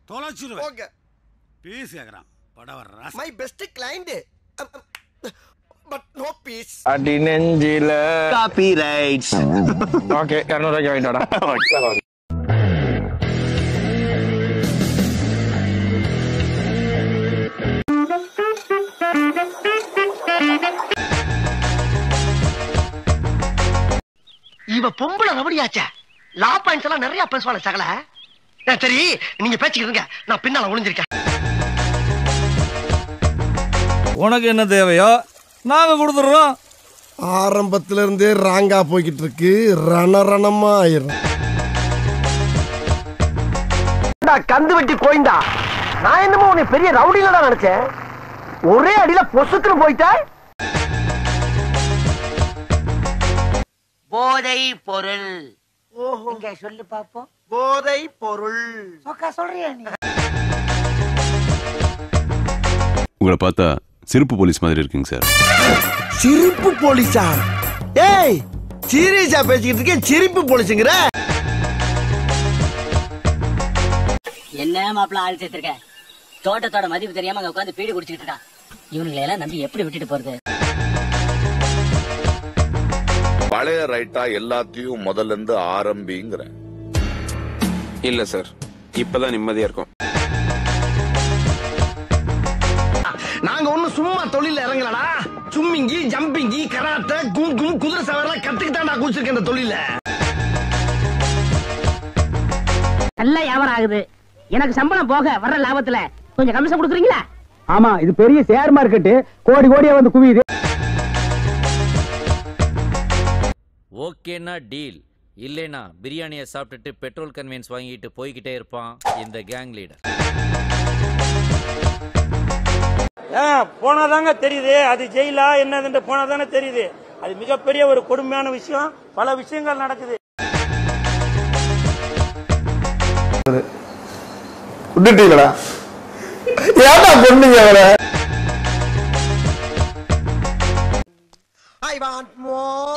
தொலைச்சிருவேன். Okay. Fees கேக்குறான். படவர் ராஸ். My best client. But no fees. அடி நெஞ்சில காப்பிரைட்ஸ். ஓகே 200 ரூபாய்க்கு வாங்கிட்டோடா. இவ பொம்பளை ரவடியாச்சே. லா பாயிண்ட்ஸ் எல்லாம் நிறைய பேசுவாளே சகல. சரி நீங்க பேசிக்கிட்டு நான் பின்னால ஒளிஞ்சிருக்கேன். உனக்கு என்ன தேவையோ நாங்க கொடுத்துறோம். ஆரம்பத்துல இருந்தே ராங்கா போய்கிட்டு இருக்கு. ரணரணமா ஆயிரும். கந்து வெட்டி கோயிந்தா. நான் என்னமோ உன்னை பெரிய ரவுடில தான் நினைச்சேன். ஒரே அடியில பொசுக்குன்னு போயிட்டா. போதை பொருள். இங்க சொல்லு பாப்போம். போதை பொருள். சொக்கா சொல்றியா நீ? உங்களை பார்த்தா சிரிப்பு போலீஸ் மாதிரி இருக்குங்க சார். சிரிப்பு போலீஸா? ஏய் சீரியஸா பேசிக்கிட்டு இருக்கேன். சிரிப்பு போலீஸுங்கற என்ன மாப்பிள்ள ஆள் சேர்த்திருக்க? தோட்டத்தோட மதிப்பு தெரியாம அங்க உட்காந்து பீடி குடிச்சிட்டு இருக்கா. இவனுங்களை எல்லாம் நம்பி எப்படி விட்டுட்டு போறது? பழைய ரைட்டா எல்லாத்தையும் முதல்ல இருந்து ஆரம்பிங்கிற. இல்ல சார், இப்பதான் நிம்மதியா இருக்கும். நாங்க ஒண்ணு சும்மா தொழில இறங்கலடா. சும்மிங்கி ஜம்பிங்கி கராத்தே குங்கும் குதிரை சவாரிலாம் கத்துக்கிட்டாண்டா குடிச்சிருக்கேன் இந்த தொழில. நல்ல வியாபாரம் ஆகுது. எனக்கு சம்பளம் போக வர்ற லாபத்துல கொஞ்சம் கமிஷன் கொடுக்குறீங்களா? ஆமா, இது பெரிய ஷேர் மார்க்கெட். கோடி கோடியா வந்து குவியுது. ஓகேனா டீல், இல்லைனா பிரியாணியை சாப்பிட்டுட்டு பெட்ரோல் கன்வீன்ஸ் வாங்கிட்டு போய்கிட்டே இருப்பான் இந்த கேங் லீடர். போனாதாங்க தெரியுது அது ஜெயிலா என்னதுன்னு போனாதானே தெரியுது. அது மிகப்பெரிய ஒரு கொடுமையான விஷயம். பல விஷயங்கள் நடக்குது. விட்டுட்டீங்களா? ஏன்டா பொண்ணுங்க அவரை? I want more.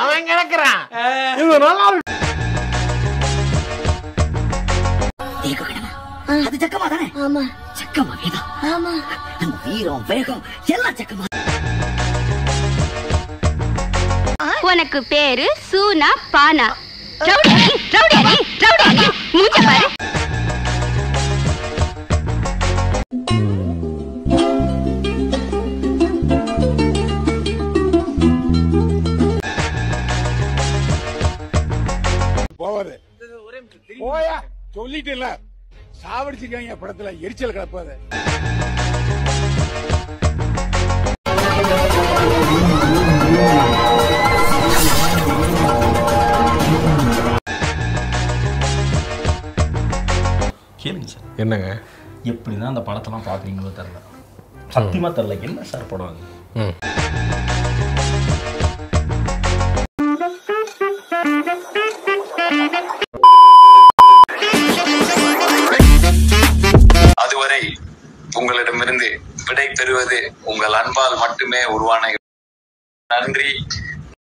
அவன் கிடக்குறான். அது சக்கமா தானே? ஆமா. சக்கமா வேதம். ஆமா. நம்ம வீரம் வேகம் எல்லாம் சக்கமா. உனக்கு பேரு சூனா பானா. ரவுடி ரவுடி ரவுடி மூஞ்ச பாரு. போவாரு போயா சொல்லிட்டு சாவடிச்சிருக்காங்க படத்துல எரிச்சல் கிளப்பாத. கேளுங்க சார். என்னங்க எப்படிதான் அந்த படத்தெல்லாம் பாக்குறீங்களோ தெரியல. சத்தியமா தெரியல. என்ன சார் படம் அது? அதுவரை உங்களிடமிருந்து விடை பெறுவது உங்கள் அன்பால் மட்டுமே உருவான. நன்றி.